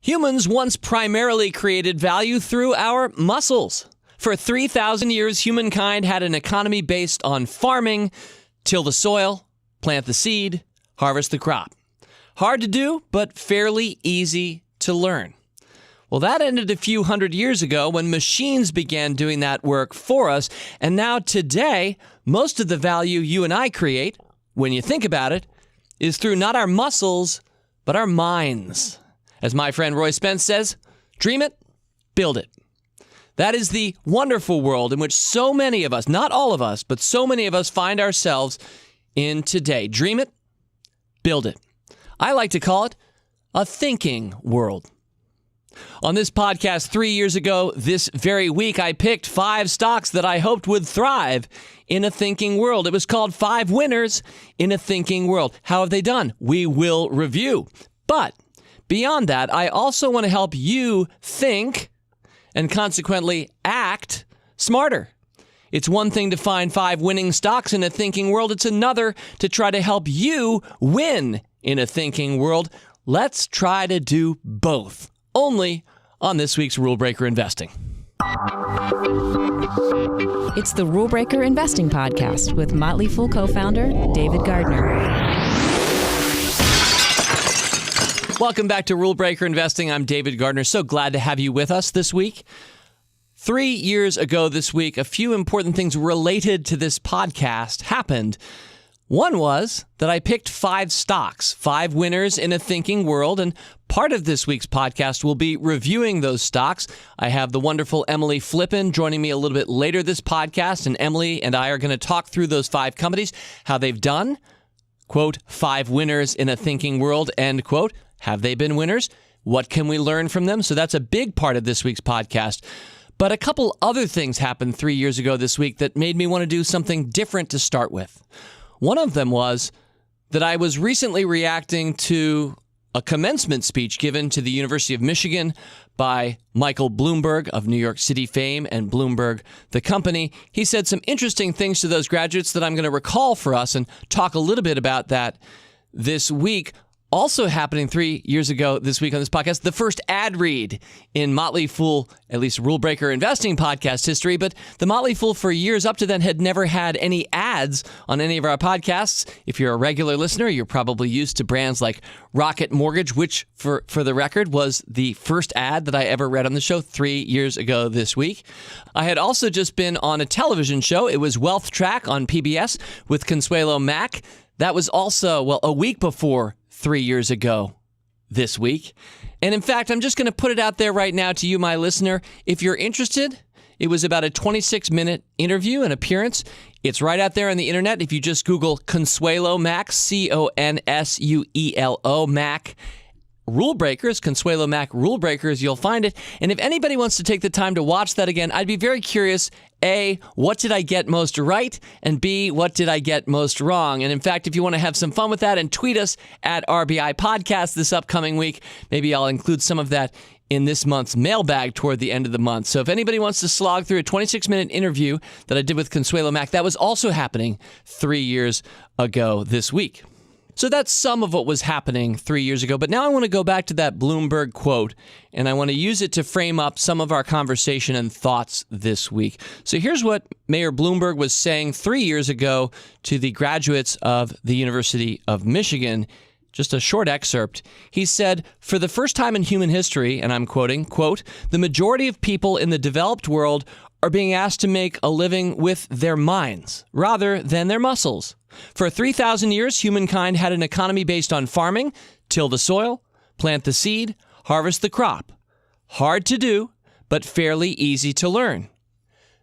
Humans once primarily created value through our muscles. For 3,000 years, humankind had an economy based on farming, till the soil, plant the seed, harvest the crop. Hard to do, but fairly easy to learn. Well, that ended a few hundred years ago when machines began doing that work for us. And now today, most of the value you and I create, when you think about it, is through not our muscles, but our minds. As my friend Roy Spence says, dream it, build it. That is the wonderful world in which so many of us, not all of us, but so many of us find ourselves in today. Dream it, build it. I like to call it a thinking world. On this podcast 3 years ago, this very week, I picked 5 stocks that I hoped would thrive in a thinking world. It was called 5 Winners in a Thinking World. How have they done? We will review. But beyond that, I also want to help you think and consequently act smarter. It's one thing to find 5 winning stocks in a thinking world. It's another to try to help you win in a thinking world. Let's try to do both. Only on this week's Rule Breaker Investing. It's the Rule Breaker Investing Podcast with Motley Fool co-founder David Gardner. Welcome back to Rule Breaker Investing. I'm David Gardner. So glad to have you with us this week. 3 years ago this week, a few important things related to this podcast happened. One was that I picked 5 stocks, 5 winners in a thinking world, and part of this week's podcast will be reviewing those stocks. I have the wonderful Emily Flippen joining me a little bit later this podcast, and Emily and I are going to talk through those 5 companies, how they've done, quote, 5 winners in a thinking world, end quote. Have they been winners? What can we learn from them? So that's a big part of this week's podcast. But a couple other things happened 3 years ago this week that made me want to do something different to start with. One of them was that I was recently reacting to a commencement speech given to the University of Michigan by Michael Bloomberg of New York City fame and Bloomberg, the company. He said some interesting things to those graduates that I'm going to recall for us and talk a little bit about that this week. Also happening 3 years ago this week on this podcast, the first ad read in Motley Fool, at least Rule Breaker Investing podcast history. But the Motley Fool for years up to then had never had any ads on any of our podcasts. If you're a regular listener, you're probably used to brands like Rocket Mortgage, which for the record was the first ad that I ever read on the show 3 years ago this week. I had also just been on a television show. It was Wealth Track on PBS with Consuelo Mack. That was also, a week before 3 years ago this week. And in fact, I'm just going to put it out there right now to you, my listener. If you're interested, it was about a 26-minute interview and appearance. It's right out there on the internet. If you just Google Consuelo Mack, Consuelo Mack, Rule Breakers, Consuelo Mack Rule Breakers, you'll find it. And if anybody wants to take the time to watch that again, I'd be very curious, A, what did I get most right? And B, what did I get most wrong? And in fact, if you want to have some fun with that and tweet us at RBI Podcast this upcoming week, maybe I'll include some of that in this month's mailbag toward the end of the month. So if anybody wants to slog through a 26-minute interview that I did with Consuelo Mack, that was also happening 3 years ago this week. So that's some of what was happening 3 years ago. But now I want to go back to that Bloomberg quote, and I want to use it to frame up some of our conversation and thoughts this week. So here's what Mayor Bloomberg was saying 3 years ago to the graduates of the University of Michigan. Just a short excerpt. He said, "For the first time in human history," and I'm quoting, quote, "the majority of people in the developed world are being asked to make a living with their minds rather than their muscles. For 3,000 years, humankind had an economy based on farming, till the soil, plant the seed, harvest the crop. Hard to do, but fairly easy to learn.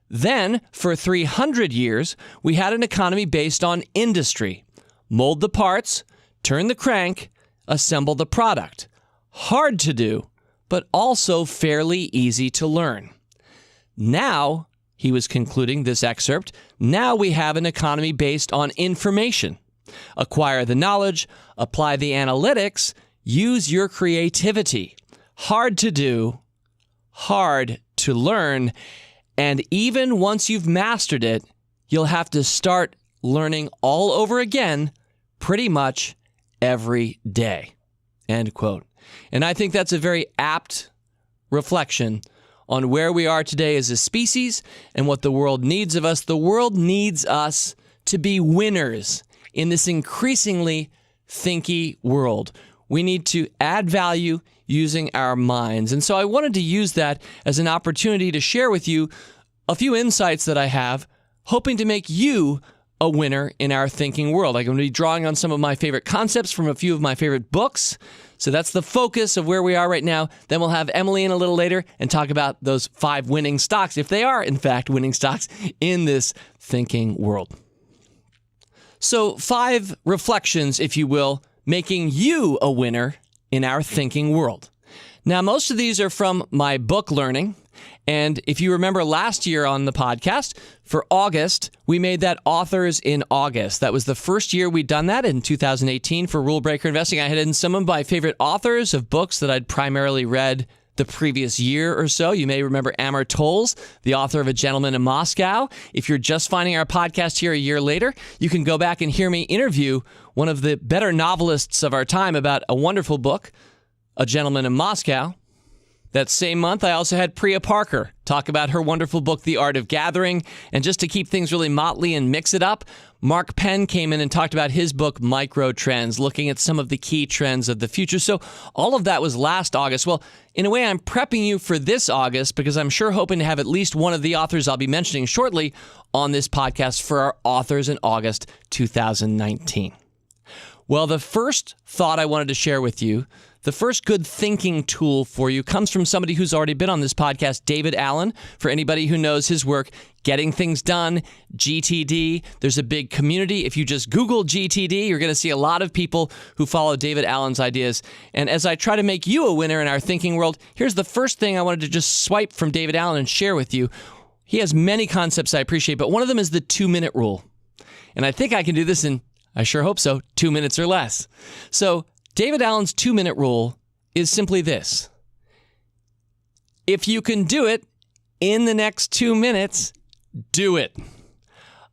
Then, for 300 years, we had an economy based on industry. Mold the parts, turn the crank, assemble the product. Hard to do, but also fairly easy to learn. Now," he was concluding this excerpt, "now we have an economy based on information. Acquire the knowledge, apply the analytics, use your creativity. Hard to do, hard to learn, and even once you've mastered it, you'll have to start learning all over again pretty much every day." End quote. And I think that's a very apt reflection on where we are today as a species and what the world needs of us. The world needs us to be winners in this increasingly thinky world. We need to add value using our minds. And so I wanted to use that as an opportunity to share with you a few insights that I have, hoping to make you a winner in our thinking world. I'm going to be drawing on some of my favorite concepts from a few of my favorite books. So that's the focus of where we are right now. Then we'll have Emily in a little later and talk about those 5 winning stocks, if they are in fact winning stocks in this thinking world. So 5 reflections, if you will, making you a winner in our thinking world. Now, most of these are from my book learning. And if you remember last year on the podcast, for August, we made that Authors in August. That was the first year we'd done that in 2018 for Rule Breaker Investing. I had in some of my favorite authors of books that I'd primarily read the previous year or so. You may remember Amor Towles, the author of A Gentleman in Moscow. If you're just finding our podcast here a year later, you can go back and hear me interview one of the better novelists of our time about a wonderful book, A Gentleman in Moscow. That same month, I also had Priya Parker talk about her wonderful book, The Art of Gathering. And just to keep things really motley and mix it up, Mark Penn came in and talked about his book, Micro Trends, looking at some of the key trends of the future. So all of that was last August. Well, in a way, I'm prepping you for this August because I'm sure hoping to have at least one of the authors I'll be mentioning shortly on this podcast for our Authors in August 2019. Well, the first thought I wanted to share with you, the first good thinking tool for you, comes from somebody who's already been on this podcast, David Allen. For anybody who knows his work, Getting Things Done, GTD. There's a big community. If you just Google GTD, you're going to see a lot of people who follow David Allen's ideas. And as I try to make you a winner in our thinking world, here's the first thing I wanted to just swipe from David Allen and share with you. He has many concepts I appreciate, but one of them is the 2-minute rule. And I think I can do this in, I sure hope so, 2 minutes or less. So David Allen's 2-minute rule is simply this. If you can do it in the next 2 minutes, do it.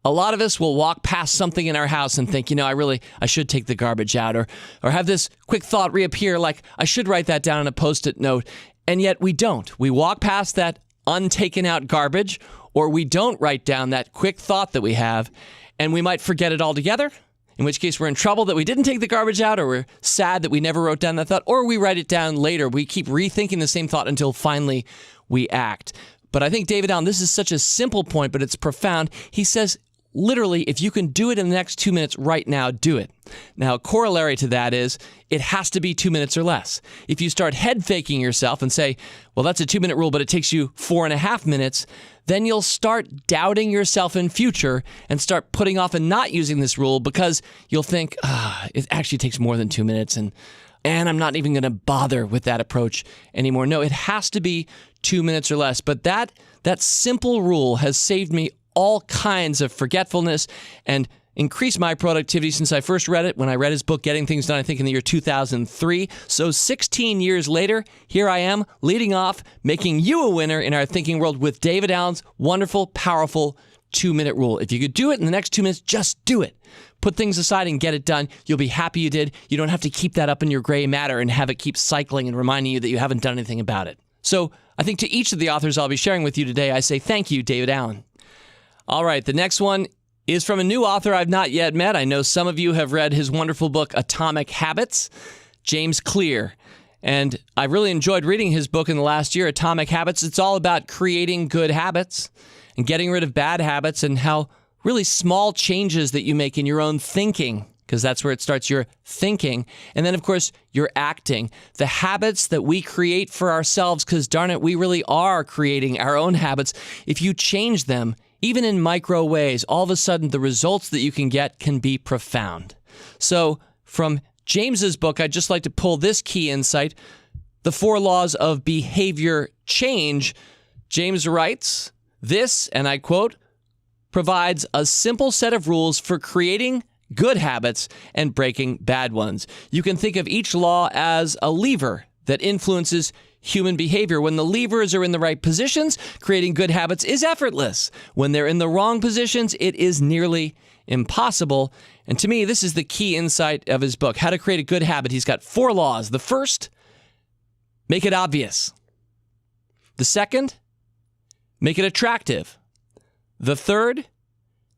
A lot of us will walk past something in our house and think, I should take the garbage out, or have this quick thought reappear like, I should write that down on a Post-it note. And yet we don't. We walk past that untaken out garbage, or we don't write down that quick thought that we have, and we might forget it altogether. In which case we're in trouble that we didn't take the garbage out, or we're sad that we never wrote down that thought, or we write it down later. We keep rethinking the same thought until finally we act. But I think David Allen, this is such a simple point, but it's profound. He says, literally, if you can do it in the next 2 minutes right now, do it. Now, a corollary to that is it has to be 2 minutes or less. If you start head faking yourself and say, well, that's a 2-minute rule, but it takes you 4.5 minutes, then you'll start doubting yourself in future and start putting off and not using this rule because you'll think, it actually takes more than 2 minutes and I'm not even going to bother with that approach anymore. No, it has to be 2 minutes or less. But that simple rule has saved me all kinds of forgetfulness and increased my productivity since I first read it. When I read his book, Getting Things Done, I think in the year 2003. So 16 years later, here I am leading off, making you a winner in our thinking world with David Allen's wonderful, powerful 2-minute rule. If you could do it in the next 2 minutes, just do it. Put things aside and get it done. You'll be happy you did. You don't have to keep that up in your gray matter and have it keep cycling and reminding you that you haven't done anything about it. So I think to each of the authors I'll be sharing with you today, I say thank you, David Allen. All right, the next one is from a new author I've not yet met. I know some of you have read his wonderful book, Atomic Habits, James Clear. And I've really enjoyed reading his book in the last year, Atomic Habits. It's all about creating good habits and getting rid of bad habits and how really small changes that you make in your own thinking, because that's where it starts, your thinking. And then, of course, your acting. The habits that we create for ourselves, because darn it, we really are creating our own habits. If you change them, even in micro ways, all of a sudden the results that you can get can be profound. So from James's book, I'd just like to pull this key insight, the 4 laws of behavior change. James writes, this, and I quote, provides a simple set of rules for creating good habits and breaking bad ones. You can think of each law as a lever that influences human behavior. When the levers are in the right positions, creating good habits is effortless. When they're in the wrong positions, it is nearly impossible. And to me, this is the key insight of his book, How to Create a Good Habit. He's got 4 laws. The first, make it obvious. The second, make it attractive. The third,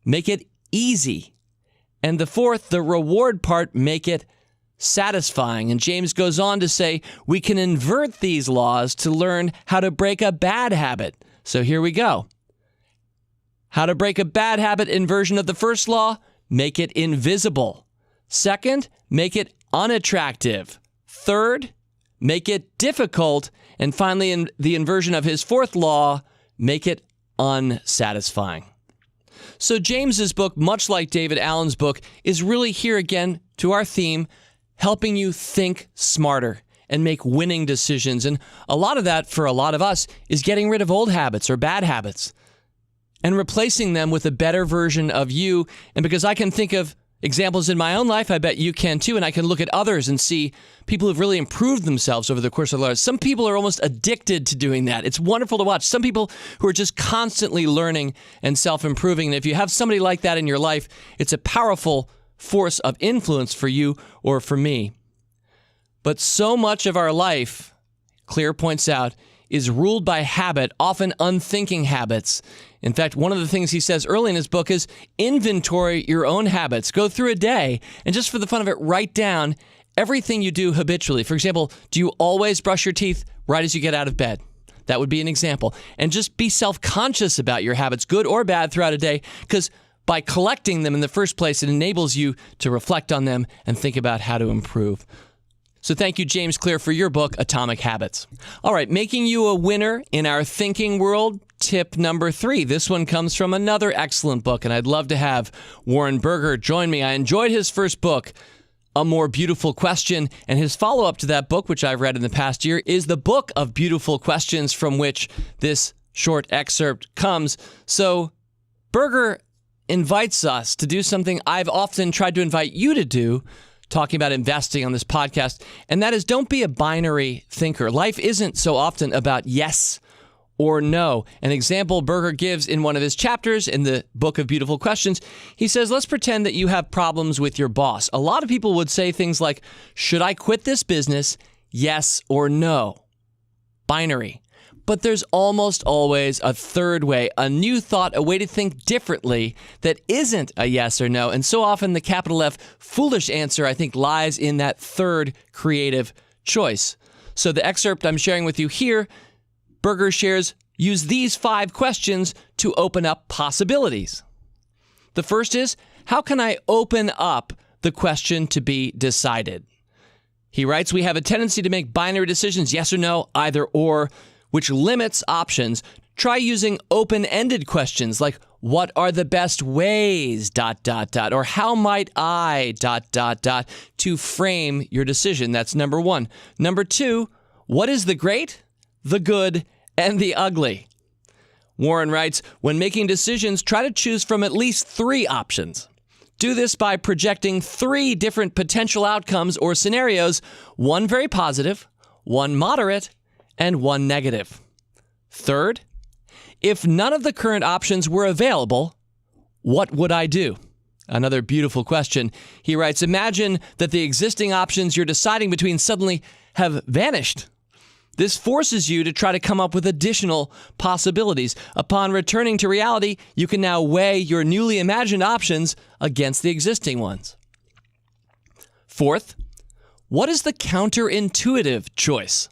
make it easy. And the fourth, the reward part, make it satisfying. And James goes on to say, we can invert these laws to learn how to break a bad habit. So here we go. How to break a bad habit inversion of the first law, make it invisible. Second, make it unattractive. Third, make it difficult. And finally, in the inversion of his fourth law, make it unsatisfying. So James's book, much like David Allen's book, is really here again to our theme, helping you think smarter and make winning decisions. And a lot of that, for a lot of us, is getting rid of old habits or bad habits and replacing them with a better version of you. And because I can think of examples in my own life, I bet you can too, and I can look at others and see people who've really improved themselves over the course of their lives. Some people are almost addicted to doing that. It's wonderful to watch. Some people who are just constantly learning and self-improving. And if you have somebody like that in your life, it's a powerful force of influence for you or for me. But so much of our life, Clear points out, is ruled by habit, often unthinking habits. In fact, one of the things he says early in his book is inventory your own habits. Go through a day and just for the fun of it, write down everything you do habitually. For example, do you always brush your teeth right as you get out of bed? That would be an example. And just be self-conscious about your habits, good or bad, throughout a day, because by collecting them in the first place, it enables you to reflect on them and think about how to improve. So thank you, James Clear, for your book, Atomic Habits. All right, making you a winner in our thinking world, tip number 3. This one comes from another excellent book, and I'd love to have Warren Berger join me. I enjoyed his first book, A More Beautiful Question, and his follow-up to that book, which I've read in the past year, is the Book of Beautiful Questions, from which this short excerpt comes. So Berger invites us to do something I've often tried to invite you to do, talking about investing on this podcast, and that is, don't be a binary thinker. Life isn't so often about yes or no. An example Berger gives in one of his chapters in the Book of Beautiful Questions, he says, let's pretend that you have problems with your boss. A lot of people would say things like, should I quit this business? Yes or no. Binary. But there's almost always a third way, a new thought, a way to think differently that isn't a yes or no. And so often the capital F foolish answer, I think, lies in that third creative choice. So the excerpt I'm sharing with you here, Berger shares, use these 5 questions to open up possibilities. The first is, how can I open up the question to be decided? He writes, we have a tendency to make binary decisions, yes or no, either or, which limits options. Try using open-ended questions like, what are the best ways, ... or how might I, ... to frame your decision. That's number 1. Number 2, what is the great, the good, and the ugly? Warren writes, when making decisions, try to choose from at least 3 options. Do this by projecting 3 different potential outcomes or scenarios, 1 very positive, 1 moderate, and 1 negative. Third, if none of the current options were available, what would I do? Another beautiful question. He writes, imagine that the existing options you're deciding between suddenly have vanished. This forces you to try to come up with additional possibilities. Upon returning to reality, you can now weigh your newly imagined options against the existing ones. Fourth, what is the counterintuitive choice?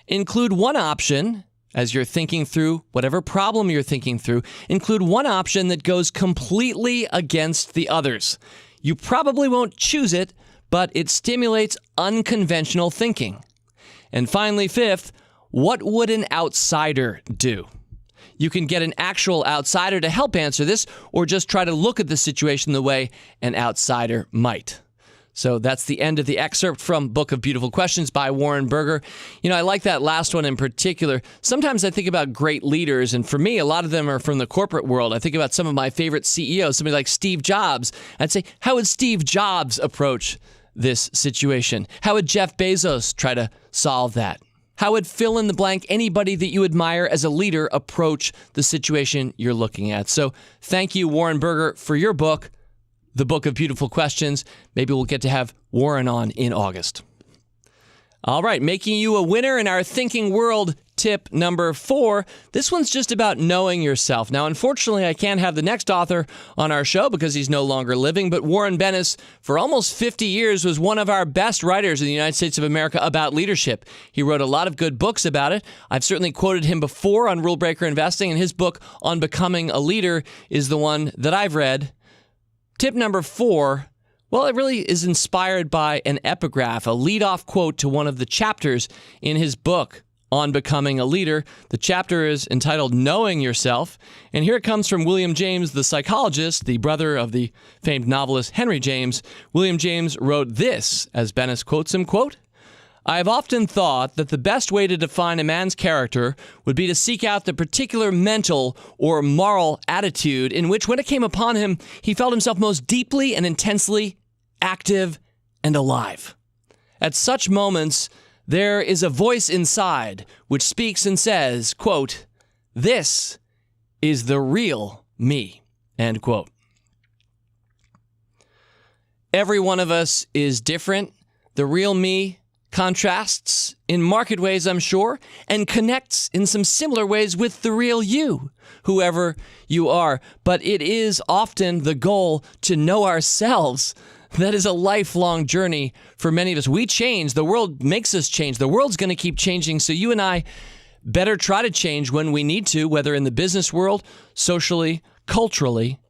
Include one option, as you're thinking through whatever problem you're thinking through, include one option that goes completely against the others. You probably won't choose it, but it stimulates unconventional thinking. And finally, fifth, what would an outsider do? You can get an actual outsider to help answer this, or just try to look at the situation the way an outsider might. So that's the end of the excerpt from Book of Beautiful Questions by Warren Berger. You know, I like that last one in particular. Sometimes I think about great leaders, and for me, a lot of them are from the corporate world. I think about some of my favorite CEOs, somebody like Steve Jobs. I'd say, how would Steve Jobs approach this situation? How would Jeff Bezos try to solve that? How would fill in the blank anybody that you admire as a leader approach the situation you're looking at? So thank you, Warren Berger, for your book, The Book of Beautiful Questions. Maybe we'll get to have Warren on in August. All right, making you a winner in our Thinking World tip number 4. This one's just about knowing yourself. Now, unfortunately, I can't have the next author on our show because he's no longer living, but Warren Bennis, for almost 50 years, was one of our best writers in the United States of America about leadership. He wrote a lot of good books about it. I've certainly quoted him before on Rule Breaker Investing, and his book on becoming a leader is the one that I've read. Tip number 4, well, it really is inspired by an epigraph, a lead-off quote to one of the chapters in his book on becoming a leader. The chapter is entitled Knowing Yourself, and here it comes from William James, the psychologist, the brother of the famed novelist Henry James. William James wrote this, as Bennis quotes him, quote, "I have often thought that the best way to define a man's character would be to seek out the particular mental or moral attitude in which, when it came upon him, he felt himself most deeply and intensely active and alive. At such moments, there is a voice inside which speaks and says, quote, 'This is the real me,' end quote." Every one of us is different. The real me contrasts in marked ways, I'm sure, and connects in some similar ways with the real you, whoever you are. But it is often the goal to know ourselves. That is a lifelong journey for many of us. We change. The world makes us change. The world's going to keep changing. So you and I better try to change when we need to, whether in the business world, socially, culturally.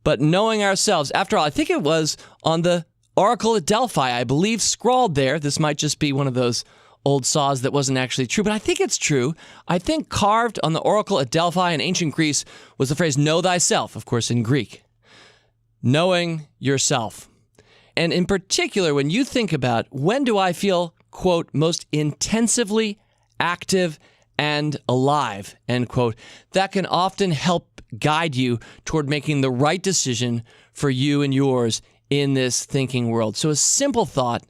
But knowing ourselves, after all, I think it was on the Oracle at Delphi, I believe, scrawled there. This might just be one of those old saws that wasn't actually true, but I think it's true. I think carved on the Oracle at Delphi in ancient Greece was the phrase, "Know thyself," of course, in Greek. Knowing yourself. And in particular, when you think about when do I feel, quote, most intensively active and alive, end quote, that can often help guide you toward making the right decision for you and yours in this thinking world. So a simple thought,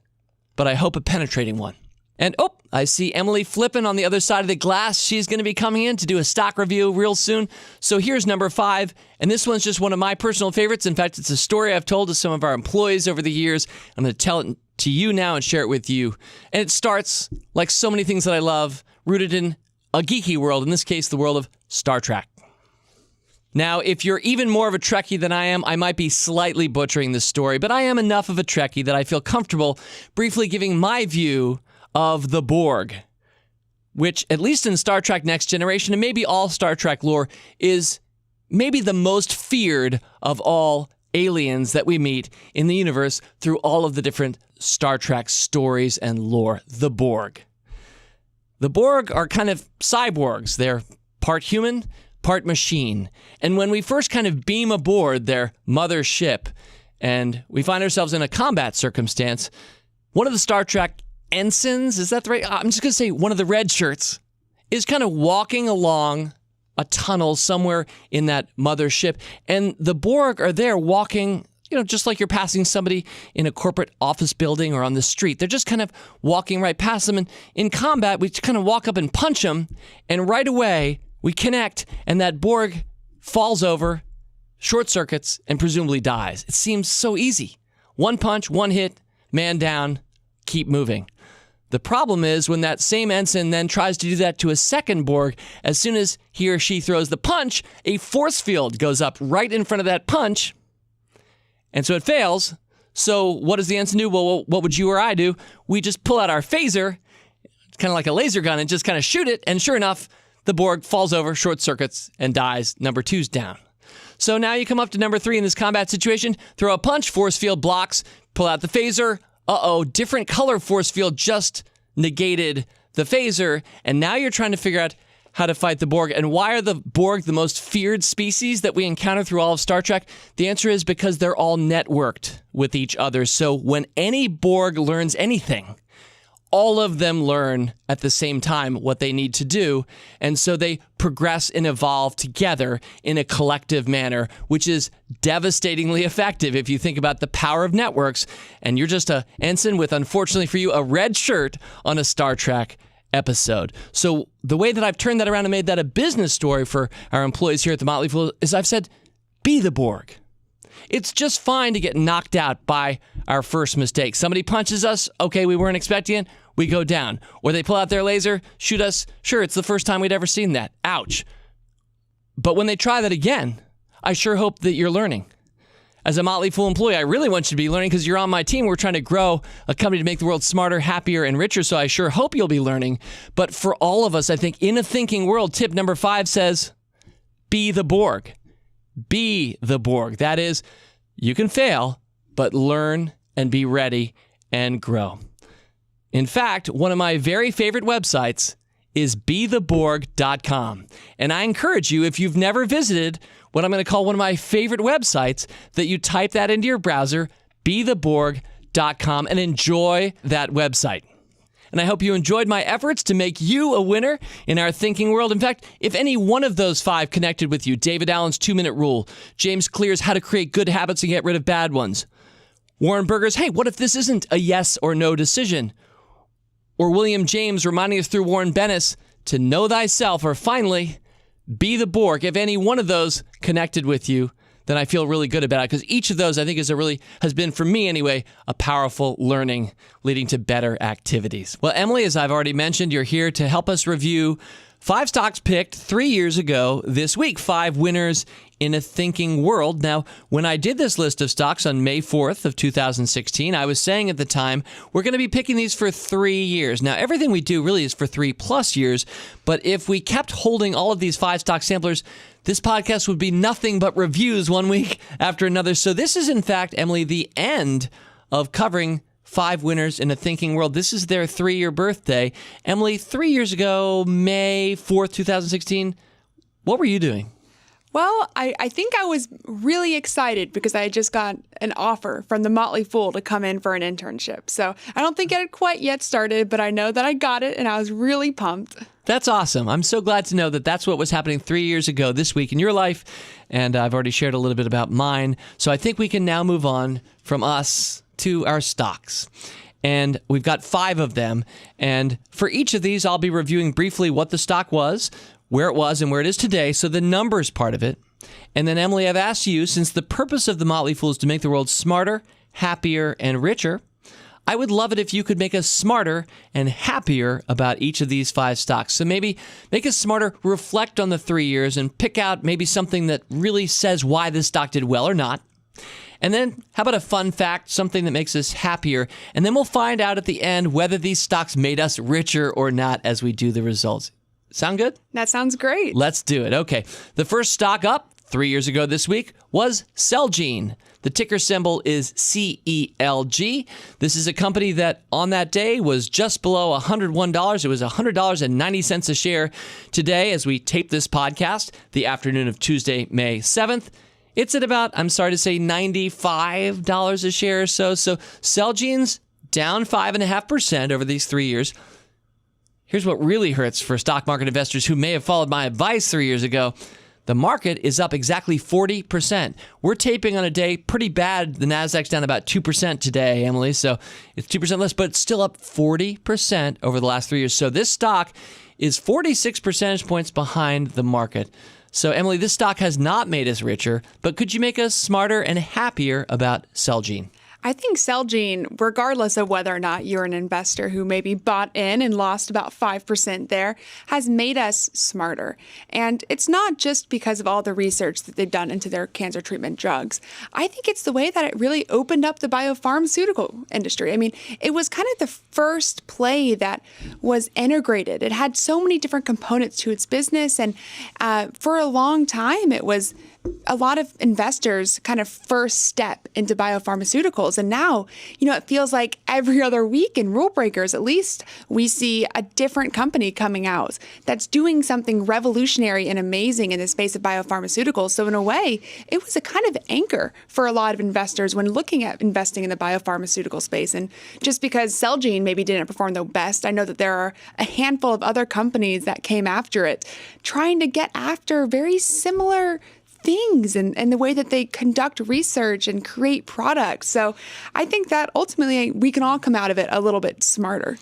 but I hope a penetrating one. And I see Emily flipping on the other side of the glass. She's going to be coming in to do a stock review real soon. So here's number 5. And this one's just one of my personal favorites. In fact, it's a story I've told to some of our employees over the years. I'm going to tell it to you now and share it with you. And it starts, like so many things that I love, rooted in a geeky world, in this case, the world of Star Trek. Now, if you're even more of a Trekkie than I am, I might be slightly butchering this story, but I am enough of a Trekkie that I feel comfortable briefly giving my view of the Borg, which, at least in Star Trek Next Generation, and maybe all Star Trek lore, is maybe the most feared of all aliens that we meet in the universe through all of the different Star Trek stories and lore. The Borg. The Borg are kind of cyborgs. They're part human, part machine. And when we first kind of beam aboard their mother ship and we find ourselves in a combat circumstance, one of the Star Trek ensigns, is that the right? I'm just going to say one of the red shirts is kind of walking along a tunnel somewhere in that mothership. And the Borg are there walking, just like you're passing somebody in a corporate office building or on the street. They're just kind of walking right past them. And in combat, we kind of walk up and punch them. And right away, we connect. And that Borg falls over, short circuits, and presumably dies. It seems so easy. One punch, one hit, man down, keep moving. The problem is when that same ensign then tries to do that to a second Borg, as soon as he or she throws the punch, a force field goes up right in front of that punch, and so it fails. So what does the ensign do? Well, what would you or I do? We just pull out our phaser, kind of like a laser gun, and just kind of shoot it, and sure enough, the Borg falls over, short circuits, and dies. Number 2's down. So now you come up to number 3 in this combat situation, throw a punch, force field blocks, pull out the phaser, different color force field just negated the phaser, and now you're trying to figure out how to fight the Borg. And why are the Borg the most feared species that we encounter through all of Star Trek? The answer is because they're all networked with each other. So when any Borg learns anything, all of them learn at the same time what they need to do. And so they progress and evolve together in a collective manner, which is devastatingly effective if you think about the power of networks. And you're just an ensign with, unfortunately for you, a red shirt on a Star Trek episode. So the way that I've turned that around and made that a business story for our employees here at the Motley Fool is I've said, be the Borg. It's just fine to get knocked out by our first mistake. Somebody punches us. Okay, we weren't expecting it. we go down. Or they pull out their laser, shoot us. Sure, it's the first time we'd ever seen that. Ouch. But when they try that again, I sure hope that you're learning. As a Motley Fool employee, I really want you to be learning because you're on my team. We're trying to grow a company to make the world smarter, happier, and richer, so I sure hope you'll be learning. But for all of us, I think in a thinking world, tip number 5 says, be the Borg. Be the Borg. That is, you can fail, but learn and be ready and grow. In fact, one of my very favorite websites is betheborg.com. And I encourage you, if you've never visited what I'm going to call one of my favorite websites, that you type that into your browser, betheborg.com, and enjoy that website. And I hope you enjoyed my efforts to make you a winner in our thinking world. In fact, if any one of those 5 connected with you, David Allen's 2-minute rule, James Clear's how to create good habits and get rid of bad ones, Warren Berger's, hey, what if this isn't a yes or no decision? Or William James reminding us through Warren Bennis to know thyself, or finally, be the Borg. If any one of those connected with you, then I feel really good about it, because each of those I think has been, for me anyway, a powerful learning leading to better activities. Well, Emily, as I've already mentioned, you're here to help us review 5 stocks picked 3 years ago this week, 5 winners in a thinking world. Now, when I did this list of stocks on May 4th of 2016, I was saying at the time, we're going to be picking these for 3 years. Now, everything we do really is for 3+ years, but if we kept holding all of these 5 stock samplers, this podcast would be nothing but reviews one week after another. So this is, in fact, Emily, the end of covering 5 winners in a thinking world. This is their 3-year birthday. Emily, 3 years ago, May 4th, 2016, what were you doing? Well, I think I was really excited because I had just got an offer from the Motley Fool to come in for an internship. So I don't think it had quite yet started, but I know that I got it and I was really pumped. That's awesome. I'm so glad to know that that's what was happening 3 years ago this week in your life. And I've already shared a little bit about mine. So I think we can now move on from us to our stocks. And we've got 5 of them. And for each of these, I'll be reviewing briefly what the stock was, where it was, and where it is today, so the numbers part of it. And then, Emily, I've asked you, since the purpose of the Motley Fool is to make the world smarter, happier, and richer, I would love it if you could make us smarter and happier about each of these 5 stocks. So maybe make us smarter, reflect on the 3 years, and pick out maybe something that really says why this stock did well or not. And then, how about a fun fact, something that makes us happier? And then we'll find out at the end whether these stocks made us richer or not as we do the results. Sound good? That sounds great. Let's do it. Okay. The first stock up 3 years ago this week was Celgene. The ticker symbol is CELG. This is a company that on that day was just below $101. It was $100.90 a share. Today, as we tape this podcast, the afternoon of Tuesday, May 7th, it's at about, I'm sorry to say, $95 a share or so. So Celgene's down 5.5% over these 3 years. Here's what really hurts for stock market investors who may have followed my advice 3 years ago. The market is up exactly 40%. We're taping on a day pretty bad. The Nasdaq's down about 2% today, Emily. So it's 2% less, but it's still up 40% over the last 3 years. So this stock is 46 percentage points behind the market. So, Emily, this stock has not made us richer, but could you make us smarter and happier about Celgene? I think Celgene, regardless of whether or not you're an investor who maybe bought in and lost about 5% there, has made us smarter. And it's not just because of all the research that they've done into their cancer treatment drugs. I think it's the way that it really opened up the biopharmaceutical industry. I mean, it was kind of the first play that was integrated. It had so many different components to its business. And for a long time, it was a lot of investors' kind of first step into biopharmaceuticals. And now, it feels like every other week in Rule Breakers, at least, we see a different company coming out that's doing something revolutionary and amazing in the space of biopharmaceuticals. So in a way, it was a kind of anchor for a lot of investors when looking at investing in the biopharmaceutical space. And just because Celgene maybe didn't perform the best, I know that there are a handful of other companies that came after it, trying to get after very similar things and the way that they conduct research and create products. So I think that ultimately we can all come out of it a little bit smarter.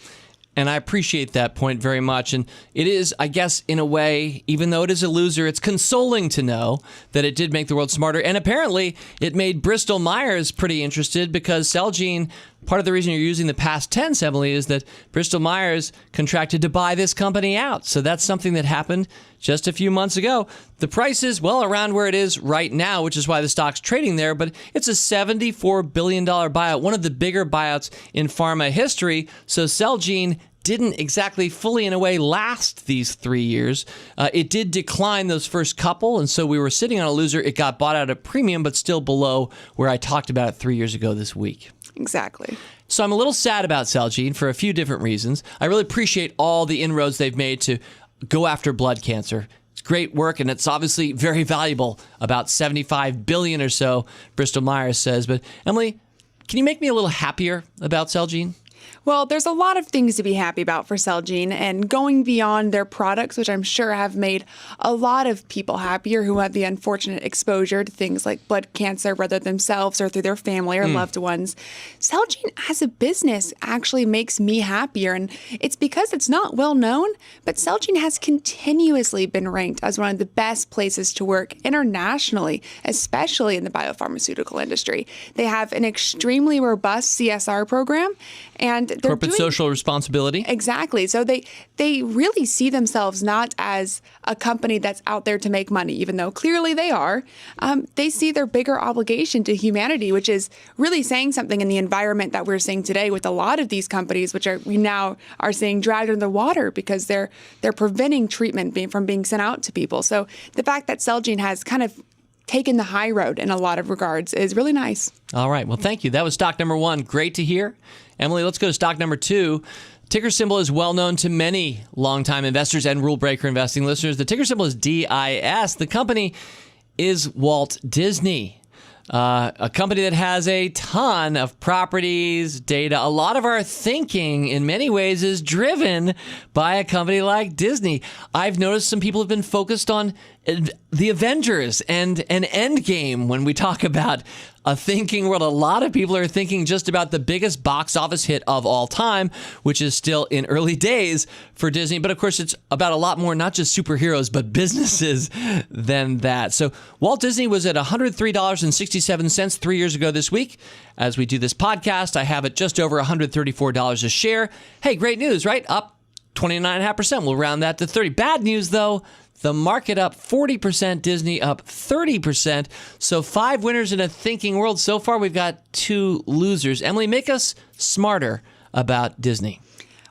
And I appreciate that point very much. And it is, I guess, in a way, even though it is a loser, it's consoling to know that it did make the world smarter. And apparently, it made Bristol Myers pretty interested because Celgene part of the reason you're using the past tense, Emily, is that Bristol Myers contracted to buy this company out. So that's something that happened just a few months ago. The price is, well, around where it is right now, which is why the stock's trading there. But it's a $74 billion buyout, one of the bigger buyouts in pharma history. So Celgene didn't exactly fully, in a way, last these 3 years. It did decline those first couple, and so we were sitting on a loser. It got bought out at a premium, but still below where I talked about it 3 years ago this week. Exactly. So I'm a little sad about Celgene for a few different reasons. I really appreciate all the inroads they've made to go after blood cancer. It's great work, and it's obviously very valuable, about $75 billion or so, Bristol Myers says. But Emily, can you make me a little happier about Celgene? Well, there's a lot of things to be happy about for Celgene, and going beyond their products, which I'm sure have made a lot of people happier who have the unfortunate exposure to things like blood cancer, whether themselves or through their family or loved ones. Celgene as a business actually makes me happier, and it's because it's not well known, but Celgene has continuously been ranked as one of the best places to work internationally, especially in the biopharmaceutical industry. They have an extremely robust CSR program, and they're corporate social responsibility. Exactly. So they really see themselves not as a company that's out there to make money, even though clearly they are. They see their bigger obligation to humanity, which is really saying something in the environment that we're seeing today with a lot of these companies, which we now are seeing dragged into the water because they're preventing treatment from being sent out to people. So the fact that Celgene has kind of taken the high road in a lot of regards is really nice. All right. Well, thank you. That was stock number one. Great to hear. Emily, let's go to stock number two. Ticker symbol is well known to many longtime investors and rule breaker investing listeners. The ticker symbol is DIS. The company is Walt Disney, a company that has a ton of properties, data. A lot of our thinking in many ways is driven by a company like Disney. I've noticed some people have been focused on the Avengers and an Endgame when we talk about a thinking world. A lot of people are thinking just about the biggest box office hit of all time, which is still in early days for Disney. But of course, it's about a lot more, not just superheroes, but businesses than that. So Walt Disney was at $103.67 3 years ago this week. As we do this podcast, I have it just over $134 a share. Hey, great news, right? Up 29.5%. We'll round that to 30. Bad news, though. The market up 40%, Disney up 30%. So 5 winners in a thinking world. So far, we've got 2 losers. Emily, make us smarter about Disney.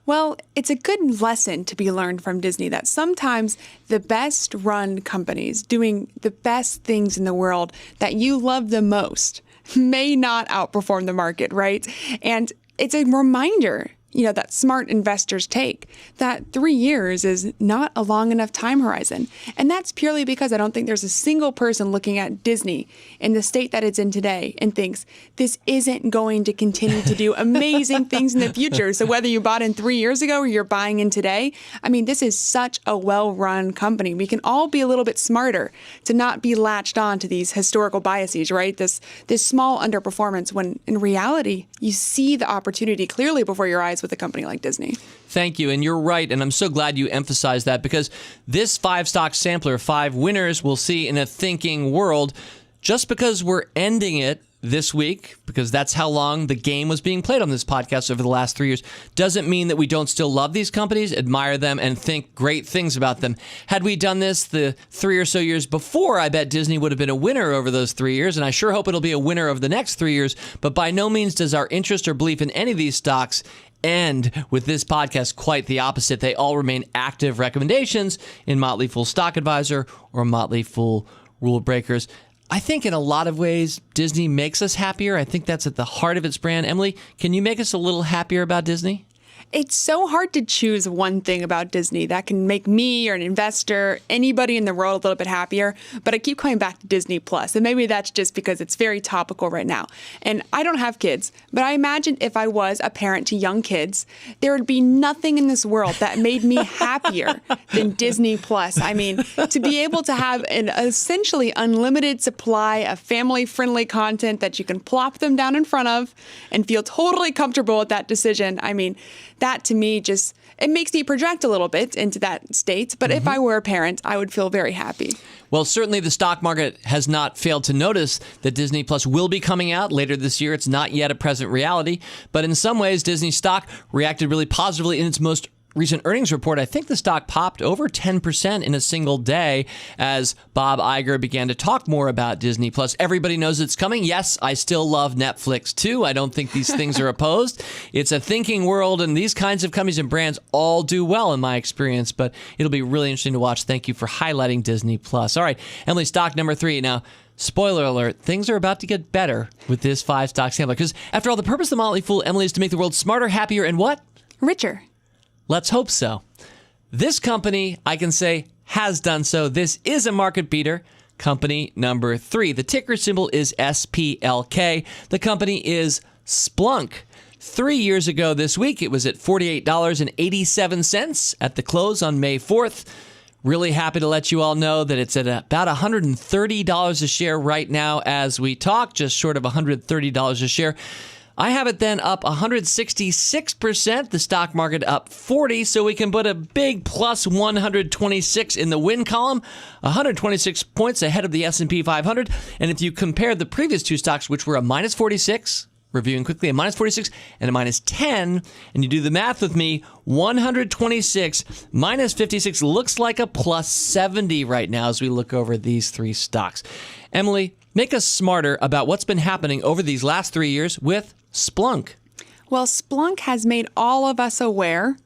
Well, it's a good lesson to be learned from Disney that sometimes the best run companies doing the best things in the world that you love the most may not outperform the market, right? And it's a reminder, that smart investors take, that 3 years is not a long enough time horizon. And that's purely because I don't think there's a single person looking at Disney in the state that it's in today and thinks this isn't going to continue to do amazing things in the future. So whether you bought in 3 years ago or you're buying in today, this is such a well-run company. We can all be a little bit smarter to not be latched on to these historical biases, right? This small underperformance when in reality, you see the opportunity clearly before your eyes with a company like Disney. Thank you. And you're right. And I'm so glad you emphasized that, because this 5-stock sampler, 5 winners we'll see in a thinking world, just because we're ending it this week, because that's how long the game was being played on this podcast over the last 3 years, doesn't mean that we don't still love these companies, admire them, and think great things about them. Had we done this the 3 or so years before, I bet Disney would have been a winner over those 3 years, and I sure hope it'll be a winner over the next 3 years. But by no means does our interest or belief in any of these stocks end with this podcast. Quite the opposite. They all remain active recommendations in Motley Fool Stock Advisor or Motley Fool Rule Breakers. I think in a lot of ways, Disney makes us happier. I think that's at the heart of its brand. Emily, can you make us a little happier about Disney? It's so hard to choose one thing about Disney that can make me or an investor, anybody in the world, a little bit happier. But I keep coming back to Disney Plus. And maybe that's just because it's very topical right now. And I don't have kids, but I imagine if I was a parent to young kids, there would be nothing in this world that made me happier than Disney Plus. To be able to have an essentially unlimited supply of family-friendly content that you can plop them down in front of and feel totally comfortable with that decision. That to me just it makes me project a little bit into that state. But if I were a parent, I would feel very happy. Well, certainly the stock market has not failed to notice that Disney Plus will be coming out later this year. It's not yet a present reality, but in some ways, Disney stock reacted really positively in its most recent earnings report. I think the stock popped over 10% in a single day as Bob Iger began to talk more about Disney Plus. Everybody knows it's coming. Yes, I still love Netflix too. I don't think these things are opposed. It's a thinking world, and these kinds of companies and brands all do well in my experience, but it'll be really interesting to watch. Thank you for highlighting Disney Plus. All right, Emily, stock number 3. Now, spoiler alert, things are about to get better with this 5-stock sampler, because after all, the purpose of the Motley Fool, Emily, is to make the world smarter, happier, and what? Richer. Let's hope so. This company, I can say, has done so. This is a market beater. Company number 3. The ticker symbol is SPLK. The company is Splunk. 3 years ago this week, it was at $48.87 at the close on May 4th. Really happy to let you all know that it's at about $130 a share right now as we talk, just short of $130 a share. I have it then up 166%, the stock market up 40, so we can put a big plus 126 in the win column, 126 points ahead of the S&P 500. And if you compare the previous 2 stocks, which were a minus 46, reviewing quickly, a minus 46 and a minus 10, and you do the math with me, 126 minus 56 looks like a plus 70 right now as we look over these 3 stocks. Emily, make us smarter about what's been happening over these last 3 years with Splunk. Well, Splunk has made all of us aware,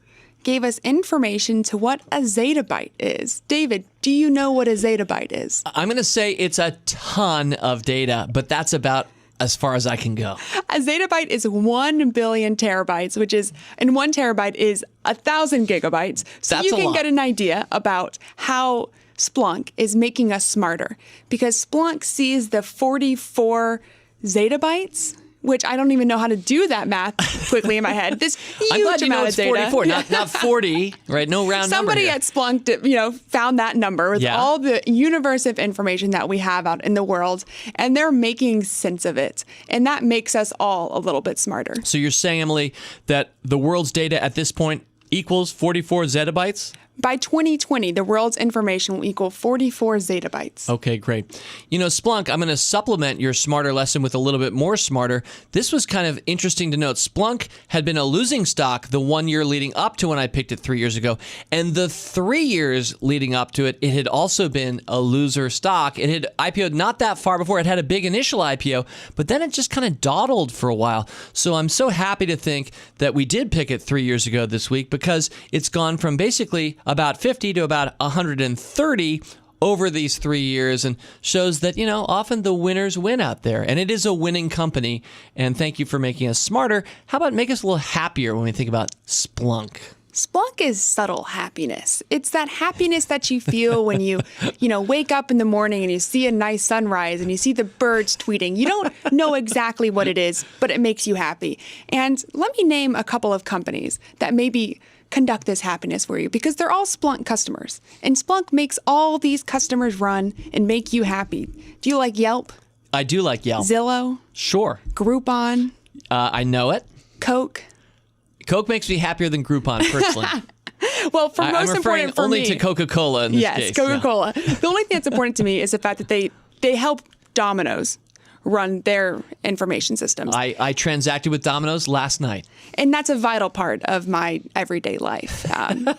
gave us information to what a zettabyte is. David, do you know what a zettabyte is? I'm going to say it's a ton of data, but that's about as far as I can go. A zettabyte is 1 billion terabytes, which is, and 1 terabyte is 1,000 gigabytes. So That's you a can lot. get an idea about how Splunk is making us smarter, because Splunk sees the 44 zettabytes, which I don't even know how to do that math quickly in my head. This huge I'm glad you know amount it's of data. 44, not 40, right? No round Somebody number at Splunk, found that number with Yeah. all the universe of information that we have out in the world, and they're making sense of it. And that makes us all a little bit smarter. So you're saying, Emily, that the world's data at this point equals 44 zettabytes? By 2020, the world's information will equal 44 zettabytes. Okay, great. Splunk, I'm going to supplement your smarter lesson with a little bit more smarter. This was kind of interesting to note. Splunk had been a losing stock the 1 year leading up to when I picked it 3 years ago. And the 3 years leading up to it, it had also been a loser stock. It had IPO'd not that far before. It had a big initial IPO, but then it just kind of dawdled for a while. So I'm so happy to think that we did pick it 3 years ago this week, because it's gone from basically about 50 to about 130 over these 3 years, and shows that, often the winners win out there. And it is a winning company. And thank you for making us smarter. How about make us a little happier when we think about Splunk? Splunk is subtle happiness. It's that happiness that you feel when you wake up in the morning and you see a nice sunrise and you see the birds tweeting. You don't know exactly what it is, but it makes you happy. And let me name a couple of companies that maybe conduct this happiness for you, because they're all Splunk customers. And Splunk makes all these customers run and make you happy. Do you like Yelp? I do like Yelp. Zillow? Sure. Groupon? I know it. Coke? Coke makes me happier than Groupon, personally. Well, for I'm most referring important for only me, to Coca-Cola in this case. Yes, Coca-Cola. The only thing that's important to me is the fact that they help Domino's run their information systems. I transacted with Domino's last night. And that's a vital part of my everyday life,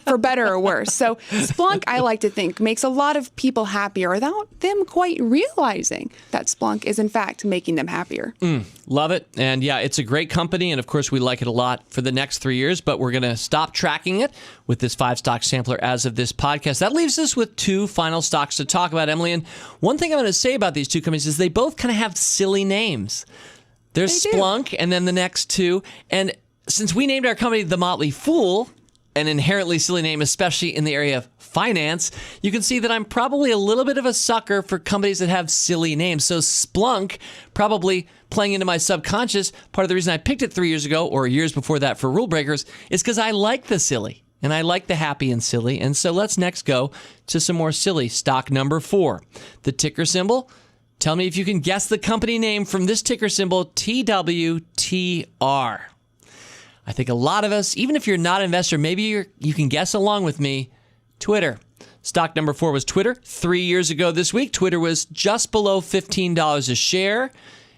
for better or worse. So Splunk, I like to think, makes a lot of people happier without them quite realizing that Splunk is, in fact, making them happier. Love it. And yeah, it's a great company. And of course, we like it a lot for the next 3 years, but we're going to stop tracking it with this 5-stock sampler as of this podcast. That leaves us with 2 final stocks to talk about, Emily. And one thing I'm going to say about these 2 companies is they both kind of have silly names. There's Splunk and then the next 2. And since we named our company the Motley Fool, an inherently silly name, especially in the area of finance, you can see that I'm probably a little bit of a sucker for companies that have silly names. So Splunk, probably playing into my subconscious, part of the reason I picked it 3 years ago or years before that for Rule Breakers is because I like the silly and I like the happy and silly. And so let's next go to some more silly. Stock number 4, the ticker symbol. Tell me if you can guess the company name from this ticker symbol, TWTR. I think a lot of us, even if you're not an investor, maybe you can guess along with me, Twitter. Stock number 4 was Twitter. 3 years ago this week, Twitter was just below $15 a share.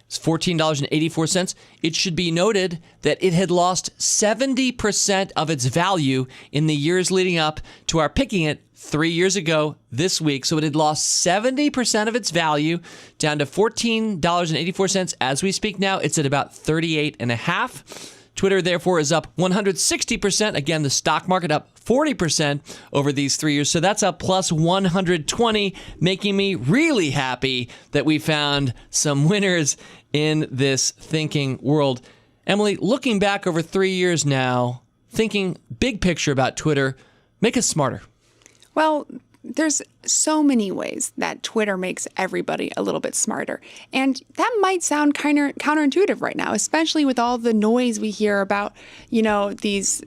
It's $14.84. It should be noted that it had lost 70% of its value in the years leading up to our picking it 3 years ago this week. So it had lost 70% of its value down to $14.84. As we speak now, it's at about 38.5. Twitter, therefore, is up 160%. Again, the stock market up 40% over these 3 years. So that's up plus 120, making me really happy that we found some winners in this thinking world. Emily, looking back over 3 years now, thinking big picture about Twitter, make us smarter. Well, there's so many ways that Twitter makes everybody a little bit smarter. And that might sound kind of counterintuitive right now, especially with all the noise we hear about, these,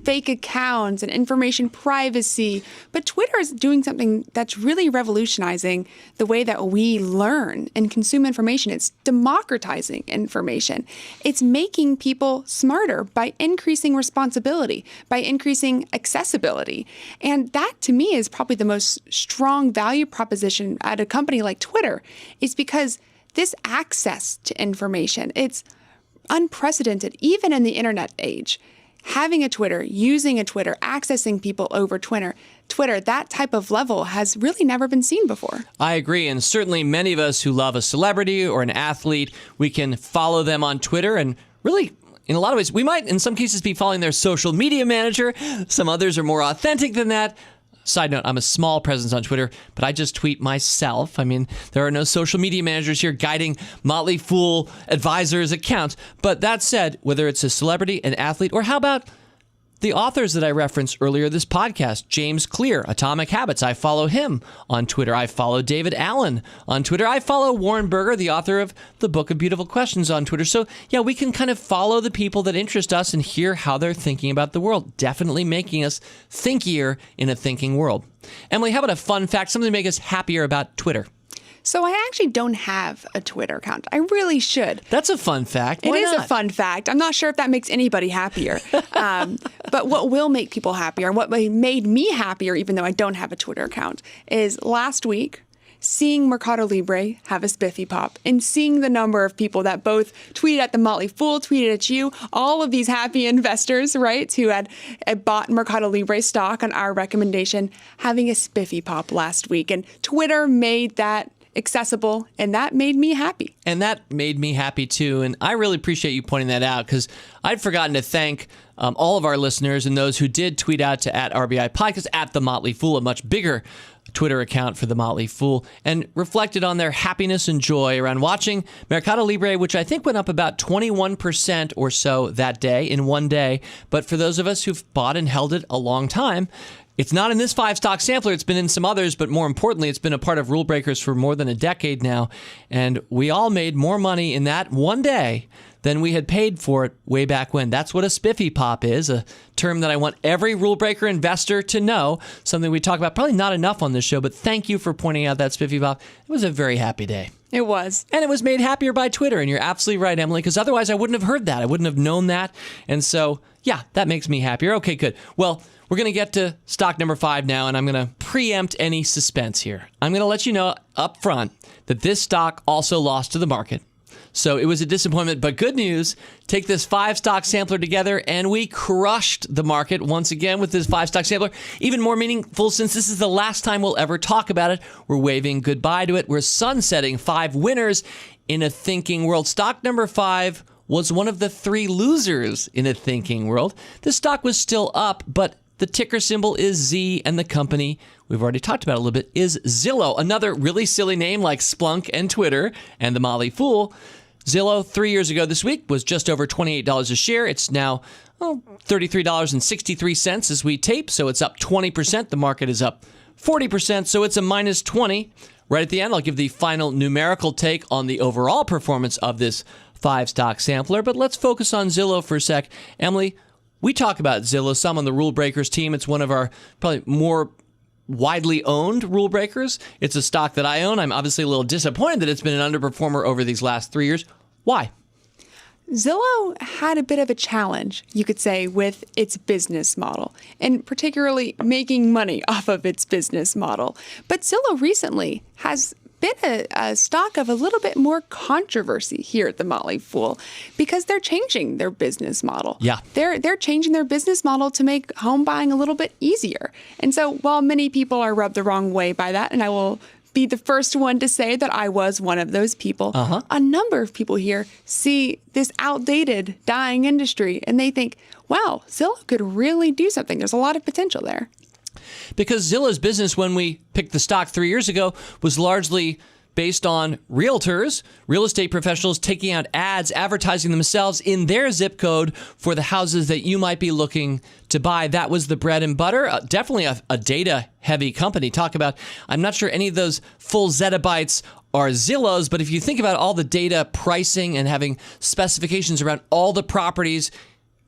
fake accounts and information privacy. But Twitter is doing something that's really revolutionizing the way that we learn and consume information. It's democratizing information. It's making people smarter by increasing responsibility, by increasing accessibility. And that, to me, is probably the most strong value proposition at a company like Twitter, is because this access to information, it's unprecedented, even in the internet age. Having a Twitter, using a Twitter, accessing people over Twitter, that type of level has really never been seen before. I agree. And certainly many of us who love a celebrity or an athlete, we can follow them on Twitter and really, in a lot of ways, we might in some cases be following their social media manager. Some others are more authentic than that. Side note, I'm a small presence on Twitter, but I just tweet myself. I mean, there are no social media managers here guiding Motley Fool advisors' accounts. But that said, whether it's a celebrity, an athlete, or how about the authors that I referenced earlier this podcast, James Clear, Atomic Habits. I follow him on Twitter. I follow David Allen on Twitter. I follow Warren Berger, the author of the Book of Beautiful Questions, on Twitter. So, yeah, we can kind of follow the people that interest us and hear how they're thinking about the world, definitely making us thinkier in a thinking world. Emily, how about a fun fact, something to make us happier about Twitter? So I actually don't have a Twitter account. I really should. That's a fun fact. Why It is not? a fun fact. I'm not sure if that makes anybody happier. But what will make people happier, and what made me happier, even though I don't have a Twitter account, is last week, seeing Mercado Libre have a spiffy pop and seeing the number of people that both tweeted at the Motley Fool, tweeted at you, all of these happy investors, right, who had bought Mercado Libre stock on our recommendation, having a spiffy pop last week. And Twitter made that accessible, and that made me happy. And that made me happy too. And I really appreciate you pointing that out, because I'd forgotten to thank all of our listeners and those who did tweet out to @RBI Podcast, at The Motley Fool, a much bigger Twitter account for The Motley Fool, and reflected on their happiness and joy around watching Mercado Libre, which I think went up about 21% or so that day, in one day. But for those of us who've bought and held it a long time, it's not in this 5-stock sampler. It's been in some others, but more importantly, it's been a part of Rule Breakers for more than a decade now. And we all made more money in that one day than we had paid for it way back when. That's what a spiffy pop is, a term that I want every Rule Breaker investor to know, something we talk about probably not enough on this show, but thank you for pointing out that spiffy pop. It was a very happy day. It was. And it was made happier by Twitter. And you're absolutely right, Emily, because otherwise I wouldn't have heard that. I wouldn't have known that. And so, yeah, that makes me happier. Okay, good. Well, we're going to get to stock number 5 now, and I'm going to preempt any suspense here. I'm going to let you know up front that this stock also lost to the market. So it was a disappointment, but good news. Take this 5-stock sampler together, and we crushed the market once again with this 5-stock sampler. Even more meaningful, since this is the last time we'll ever talk about it. We're waving goodbye to it. We're sunsetting 5 winners in a thinking world. Stock number 5 was one of the 3 losers in a thinking world. The stock was still up, but the ticker symbol is Z, and the company we've already talked about a little bit is Zillow. Another really silly name like Splunk and Twitter and the Motley Fool. Zillow, 3 years ago this week, was just over $28 a share. It's now $33.63 as we tape, so it's up 20%. The market is up 40%, so it's a minus 20. Right at the end, I'll give the final numerical take on the overall performance of this 5-stock sampler, but let's focus on Zillow for a sec. Emily, we talk about Zillow some on the Rule Breakers team. It's one of our probably more widely owned Rule Breakers. It's a stock that I own. I'm obviously a little disappointed that it's been an underperformer over these last 3 years. Why? Zillow had a bit of a challenge, you could say, with its business model, and particularly making money off of its business model. But Zillow recently has been a stock of a little bit more controversy here at the Motley Fool because they're changing their business model. Yeah. They're changing their business model to make home buying a little bit easier. And so while many people are rubbed the wrong way by that, and I will be the first one to say that I was one of those people. A number of people here see this outdated, dying industry, and they think, wow, Zillow could really do something. There's a lot of potential there. Because Zillow's business, when we picked the stock 3 years ago, was largely based on realtors, real estate professionals taking out ads, advertising themselves in their zip code for the houses that you might be looking to buy. That was the bread and butter. Definitely a data-heavy company. Talk about, I'm not sure any of those full zettabytes are Zillow's, but if you think about all the data pricing and having specifications around all the properties,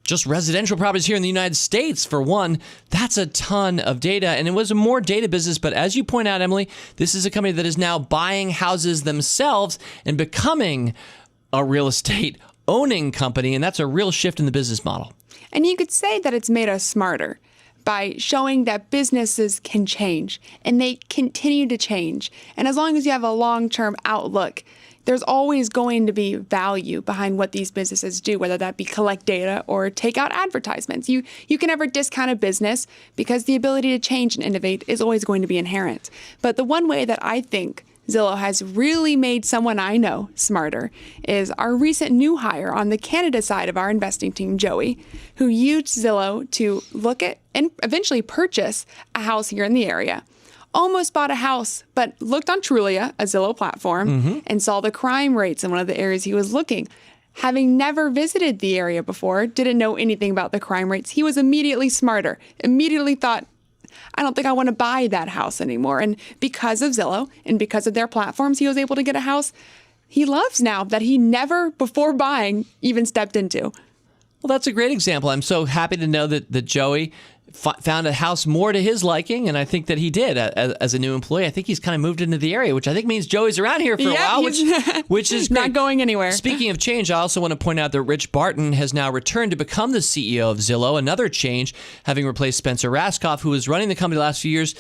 just residential properties here in the United States, for one, that's a ton of data. And it was a more data business. But as you point out, Emily, this is a company that is now buying houses themselves and becoming a real estate owning company. And that's a real shift in the business model. And you could say that it's made us smarter by showing that businesses can change and they continue to change. And as long as you have a long-term outlook, there's always going to be value behind what these businesses do, whether that be collect data or take out advertisements. You can never discount a business because the ability to change and innovate is always going to be inherent. But the one way that I think Zillow has really made someone I know smarter is our recent new hire on the Canada side of our investing team, Joey, who used Zillow to look at and eventually purchase a house here in the area. Almost bought a house, but looked on Trulia, a Zillow platform, and saw the crime rates in one of the areas he was looking. Having never visited the area before, didn't know anything about the crime rates, he was immediately smarter, immediately thought, I don't think I want to buy that house anymore. And because of Zillow and because of their platforms, he was able to get a house he loves now that he never before buying even stepped into. Well, that's a great example. I'm so happy to know that Joey found a house more to his liking, and I think that he did as a new employee. I think he's kind of moved into the area, which I think means Joey's around here for a while, which is great. Not going anywhere. Speaking of change, I also want to point out that Rich Barton has now returned to become the CEO of Zillow. Another change, having replaced Spencer Raskoff, who was running the company the last few years,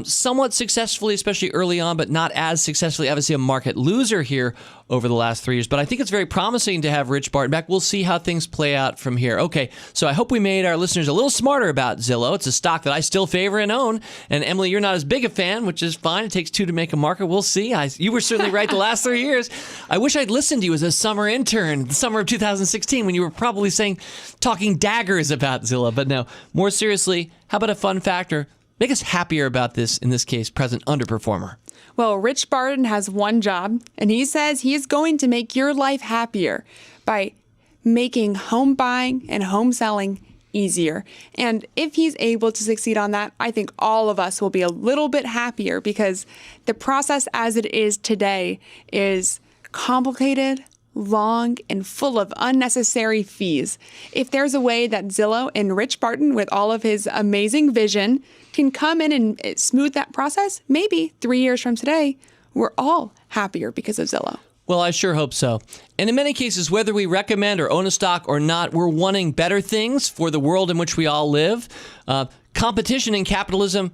somewhat successfully, especially early on, but not as successfully. Obviously, a market loser here over the last 3 years. But I think it's very promising to have Rich Barton back. We'll see how things play out from here. Okay, so I hope we made our listeners a little smarter about Zillow. It's a stock that I still favor and own. And Emily, you're not as big a fan, which is fine. It takes two to make a market. We'll see. You were certainly right the last 3 years. I wish I'd listened to you as a summer intern, the summer of 2016, when you were probably talking daggers about Zillow. But no, more seriously, how about a fun factor? Make us happier about this, in this case, present underperformer. Well, Rich Barton has one job, and he says he is going to make your life happier by making home buying and home selling easier. And if he's able to succeed on that, I think all of us will be a little bit happier because the process as it is today is complicated, long, and full of unnecessary fees. If there's a way that Zillow and Rich Barton, with all of his amazing vision, can come in and smooth that process, maybe 3 years from today, we're all happier because of Zillow. Well, I sure hope so. And in many cases, whether we recommend or own a stock or not, we're wanting better things for the world in which we all live. Competition in capitalism,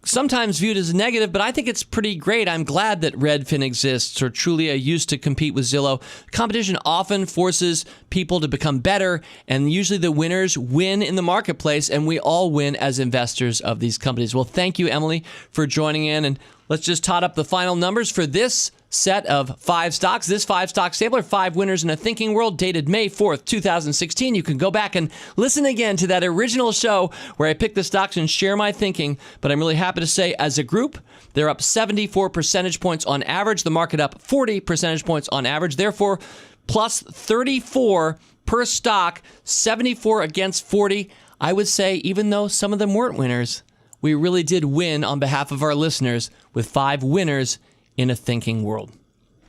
sometimes viewed as negative, but I think it's pretty great. I'm glad that Redfin exists, or Trulia used to compete with Zillow. Competition often forces people to become better, and usually the winners win in the marketplace, and we all win as investors of these companies. Well, thank you, Emily, for joining in, and let's just tot up the final numbers for this set of 5 stocks. This 5-stock sampler, 5 winners in a thinking world, dated May 4th, 2016. You can go back and listen again to that original show where I pick the stocks and share my thinking. But I'm really happy to say, as a group, they're up 74 percentage points on average. The market up 40 percentage points on average. Therefore, plus 34 per stock, 74 against 40. I would say, even though some of them weren't winners, we really did win on behalf of our listeners with 5 winners in a thinking world.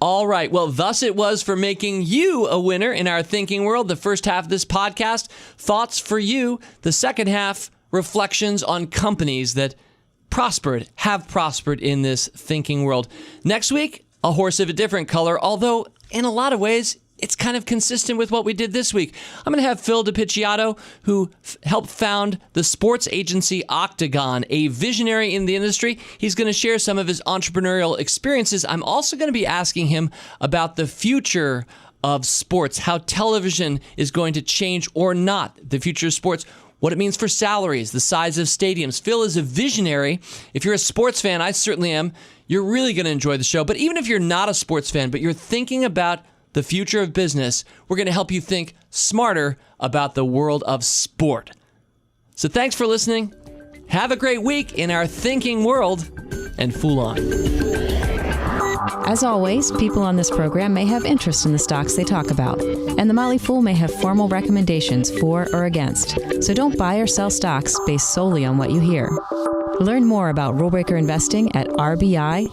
All right. Well, thus it was for making you a winner in our thinking world. The first half of this podcast, thoughts for you. The second half, reflections on companies that have prospered in this thinking world. Next week, a horse of a different color, although in a lot of ways, it's kind of consistent with what we did this week. I'm going to have Phil DiPicciotto, who helped found the sports agency Octagon, a visionary in the industry. He's going to share some of his entrepreneurial experiences. I'm also going to be asking him about the future of sports, how television is going to change or not, the future of sports, what it means for salaries, the size of stadiums. Phil is a visionary. If you're a sports fan, I certainly am, you're really going to enjoy the show. But even if you're not a sports fan, but you're thinking about the future of business, we're going to help you think smarter about the world of sport. So thanks for listening. Have a great week in our thinking world, and Fool on. As always, people on this program may have interest in the stocks they talk about, and the Motley Fool may have formal recommendations for or against. So don't buy or sell stocks based solely on what you hear. Learn more about rule breaker investing at rbi.fool.com.